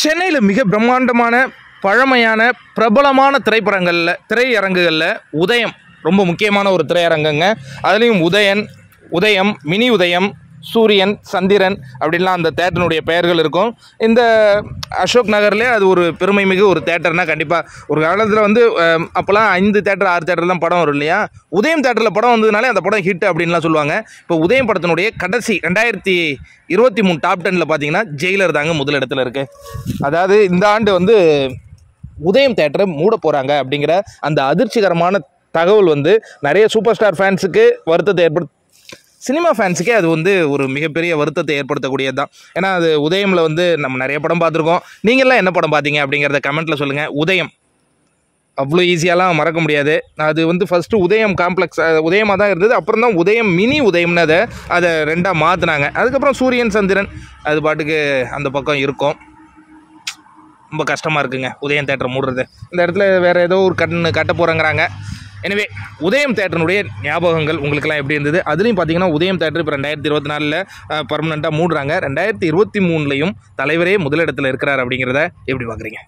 சென்னையில் மிக பிரம்மாண்டமான பழமையான பிரபலமான திரையரங்குகளில் உதயம் ரொம்ப முக்கியமான ஒரு திரையரங்குங்க. அதுலேயும் உதயம், மினி உதயம், சூரியன், சந்திரன் அப்படின்லாம் அந்த தேட்டருடைய பெயர்கள் இருக்கும். இந்த அசோக் நகர்லேயே அது ஒரு பெருமை மிகு ஒரு தேட்டர்னால் கண்டிப்பாக ஒரு காலத்தில் வந்து அப்போல்லாம் 5 தேட்டர் 6 தேட்டர் தான் படம் வரும் இல்லையா. உதயம் தேட்டரில் படம் வந்ததுனாலே அந்த படம் ஹிட் அப்படின்லாம் சொல்லுவாங்க. இப்போ உதயம் படத்தினுடைய கடைசி 2023 டாப் 10ல் பார்த்தீங்கன்னா ஜெயிலர் தாங்க முதலிடத்தில் இருக்குது. அதாவது இந்த ஆண்டு வந்து உதயம் தேட்டரை மூட போகிறாங்க அப்படிங்கிற அந்த அதிர்ச்சிகரமான தகவல் வந்து நிறைய சூப்பர் ஸ்டார் ஃபேன்ஸுக்கு வருத்தத்தை சினிமா ஃபேன்ஸுக்கே அது வந்து ஒரு மிகப்பெரிய வருத்தத்தை ஏற்படுத்தக்கூடியது தான். ஏன்னா அது உதயமில் வந்து நம்ம நிறைய படம் பார்த்துருக்கோம். நீங்கள்லாம் என்ன படம் பார்த்தீங்க அப்படிங்கிறத கமெண்ட்டில் சொல்லுங்கள். உதயம் அவ்வளோ ஈஸியாலாம் மறக்க முடியாது. அது வந்து ஃபஸ்ட்டு உதயம் காம்ப்ளெக்ஸ் உதயமாக தான் இருந்தது. அப்புறம் தான் உதயம் மினி உதயம்னு அதை 2ஆக மாற்றினாங்க. அதுக்கப்புறம் சூரியன், சந்திரன் அது பாட்டுக்கு அந்த பக்கம் இருக்கும். ரொம்ப கஷ்டமாக இருக்குங்க உதயம் தேட்டரை மூடுறது. இந்த இடத்துல வேறு ஏதோ ஒரு கட்ட போகிறேங்கிறாங்க. எனவே உதயம் தேட்டருடைய ஞாபகங்கள் உங்களுக்கெல்லாம் எப்படி இருந்தது? அதுலேயும் பார்த்தீங்கன்னா உதயம் தேட்டர் இப்போ 2024 பர்மனெண்ட்டாக மூடுறாங்க. 2023லையும் தலைவரே முதலிடத்தில் இருக்கிறார் அப்படிங்கிறத எப்படி பார்க்குறீங்க?